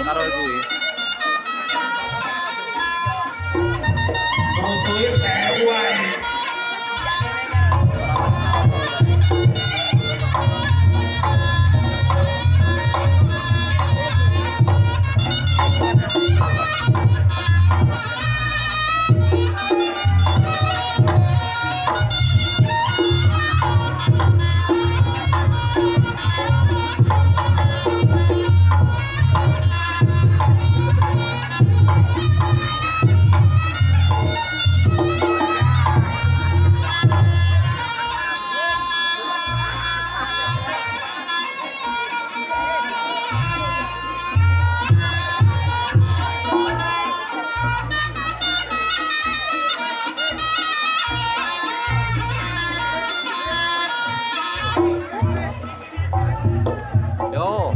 karo kuwi. Musuhe tewan. Yo.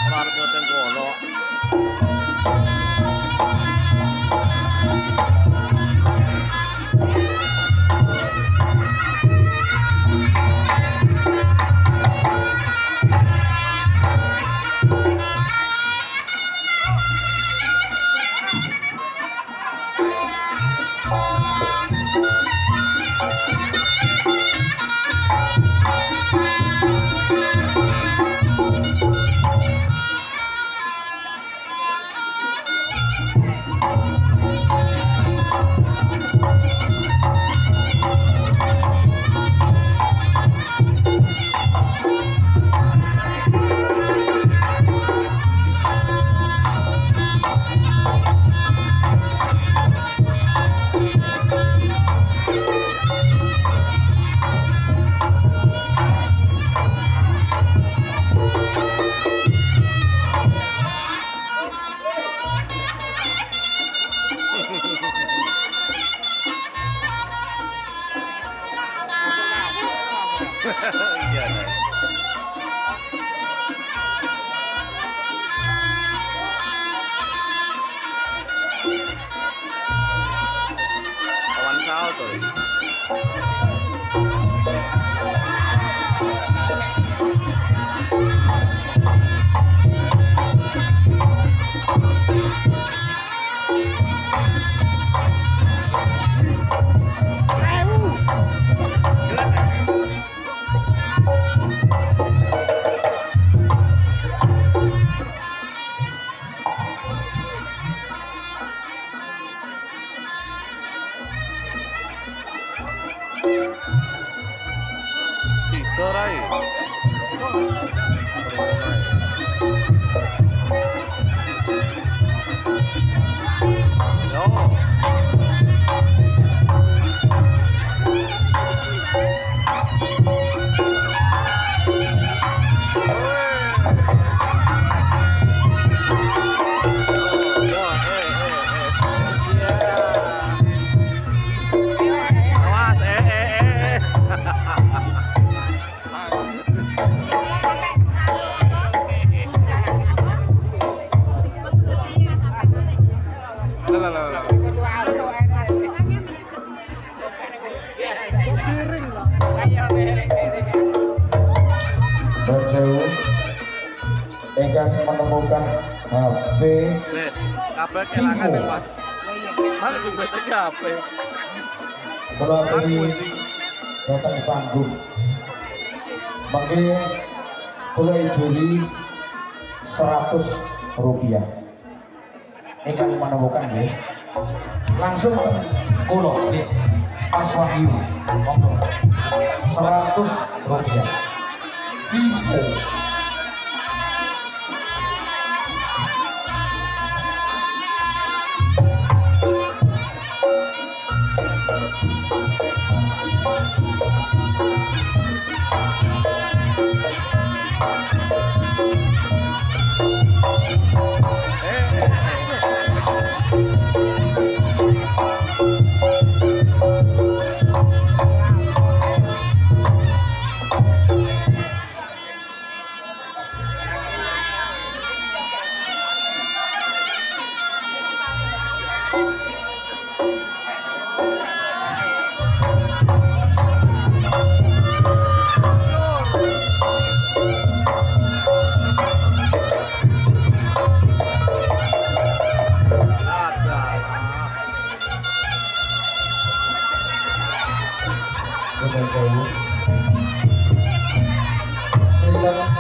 Ora arep ngoteng kono. Iya, nah. Kawan kau tuh. Situ rai. Yo. Yo, Iya. Awas, Lah, lah, lah, lah. Dan sewu ingkang menemukan HP Nih, kabel kelangan nih, Pak. Mana juga tadi HP. melalui datang di panggung. Mungkin kula ijoli 100 rupiah. ingkang menemukan nggih. Langsung kula nggih. Pas Wahyu. Monggo. 100 rupiah. Vivo.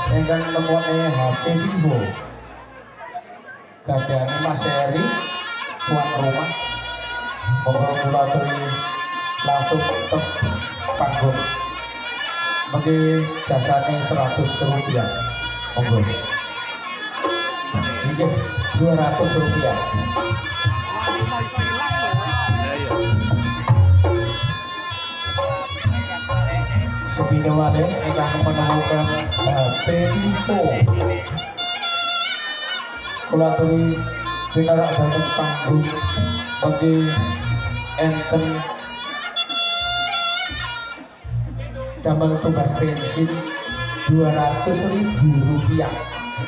Ingkang nemoni HP Vivo gadane Mas Heri tuan rumah monggo kula aturi langsung ke panggung mengki jasane 100 rupiah monggo nggih 200 rupiah sepeda wale ingkang menemukan HP Vivo kula aturi pinarak dhateng panggung mengki enten damel tugas bensin 200.000 rupiah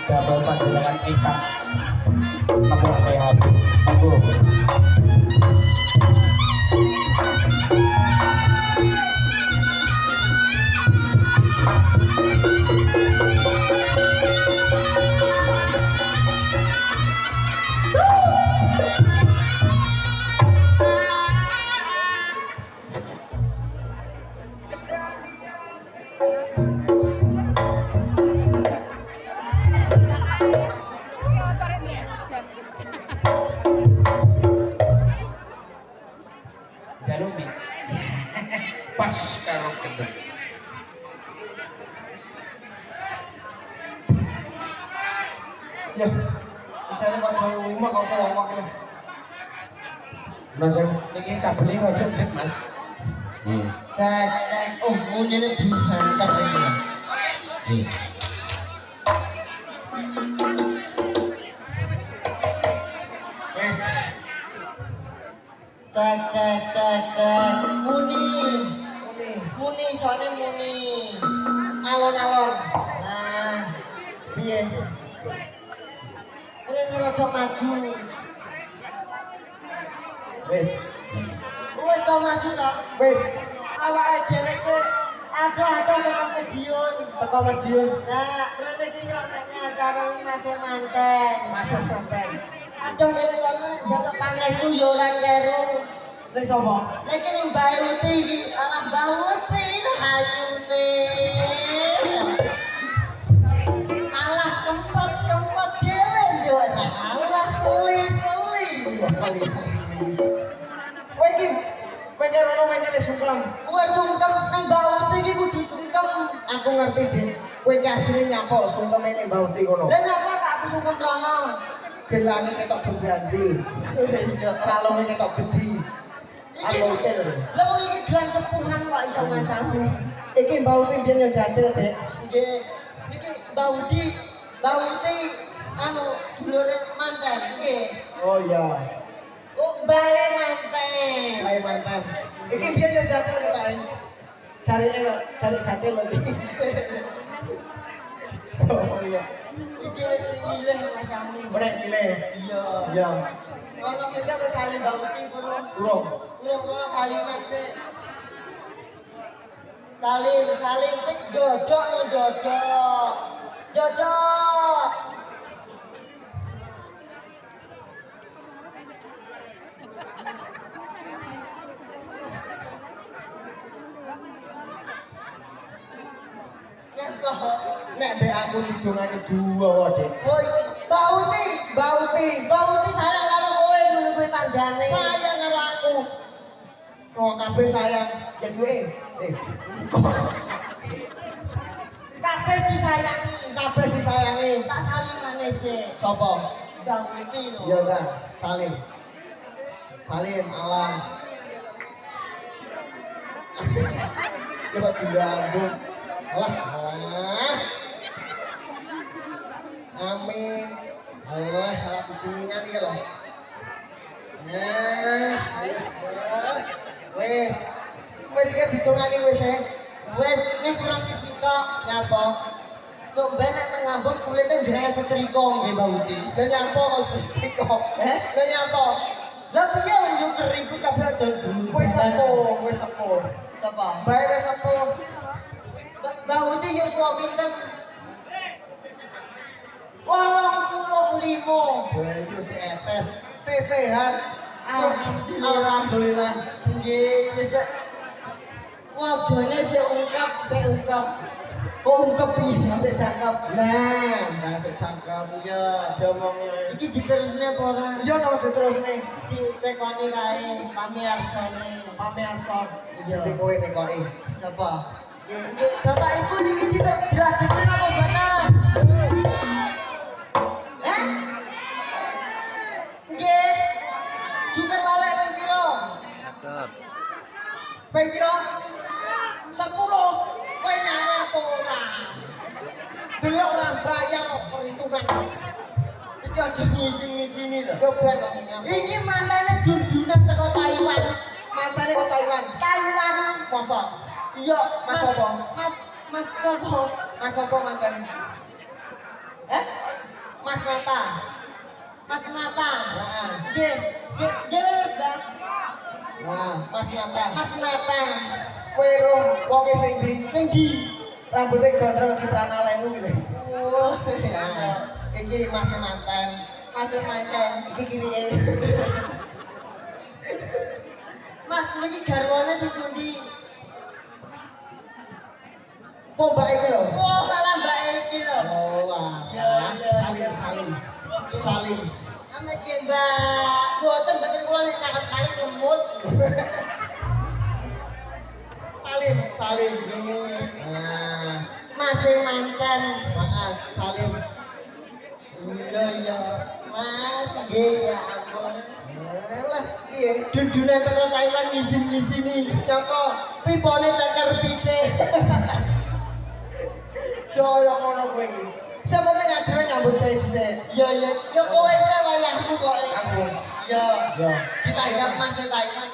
damel panjenengan ingkang nemoni HP monggo Jalumi pas karo gendeng ya bicara pada rumah kok ngomong ya nah saya ini kabelnya aja gede mas cek oh ini dihantar ini wes cek muni soalnya muni alon-alon nah piye ini rada maju wes to maju to wes awake dhewe ku ada teko Madiun nah berarti iki kok acara masih manten aduh kene kok pangestu yo ora kero nek sapa nek kene Mbak Uti iki alah Mbak Uti hayune alah kempet dhewe yo alah seli kowe iki pengen ono meneh sungkem kowe sungkem nang Mbak Uti iki kudu sungkem aku ngerti Dik kowe iki asline nyapa sungkem ning Mbak Uti kono lha nyapa tak aku sungkem rono gelane ketok berandil iya kalonge ketok gede hotel lha wong iki gelang sepuhan kok iso macamu iki Mbak Uti biyen yo jantel Dik nggih iki Mbak Uti anu dulure manten nggih oh iya oh bae manten iki biyen yo jantel ketok cari jantel lho oh iya iki nyileh Mas Ami brek nyileh iya ono kita wis saling bauti kono urung salingan sik saling sik dodok nek dek aku didongani dua wae. Woi, Bauti sayang karo tandane. Sayang karo aku. Oh, kabeh sayang. Ya duwe. Kabeh disayangi. Kabeh disayangi. Tak salimane sih. Sopo? Mbah iki lho. Iya, Kak. Salim. Salim Alam. Coba digabung. Allah. Amin. Allah ditulingan iki lho. Wes. Wes iki ditungani wis e. Wes nek kurang kita nyapa. Sok ben nek ngambek kulite jenenge setrika nggih Mbak Uti. Lah nyapa kok setrika? Lah nyapa? Lah piye yo keriku kabeh ada dulu. Wis sepo. Sapa? Bae wis sepo. Mbak Uti yo suami kan. Walau limo. Yo si epes. Si sehat. Alhamdulillah. Nggih, ya. Wajahnya seungkap. Kok ungkap piye? Sik cakep. Nah, sik cakep ya. Diomongnya. Iki diterusne apa ora? Iya, no diterusne. Ditekoni kae, pami arson. Iki kowe nekoki. Siapa? Nggih, Bapak Ibu niki dilajengaken apa mboten? Nggih. Kita balik ping pira? Cakep. Ping pira? 10. Kowe nyawer apa ora? Delok ora bayar kok perhitungan. Iki aja ngisi-ngisini lho. Yo ben iki mantane dundunan teko Taiwan. Mantane kok Taiwan. Taiwan mosok. Iya, Mas apa? Mas sapa? Mas apa mantan? Mas Nata. Mas Nata. Heeh. Nggih. Nggih wis, Bang. Wah, Mas Nata. Mas Nata. Kowe ro wonge sing ndi? Rambutnya gondrong iki pranalemu iki. Oh. Iki Mas mantan. Iki kiwike. Mas, iki garwane sing pundi? Oh, mbak iki lho. Oh, salah mbak iki lho. Oh, wah. Salim. Ame ki Mbak. Mboten kula nek kali ngemut. Salim. Nah, masih mantan. Maaf, Salim. Iya. Mas, iya ampun. Lah, piye? Dundunan teko Thailand ngisin-ngisini. Coba pipone ceker titik. Joyo ngono kowe iki. Sampeyan ngadhewe nyambut gawe dhisik. Iya. Ya kowe wae wayahmu kok. Aku. Iya. Kita ingat Mas Thailand.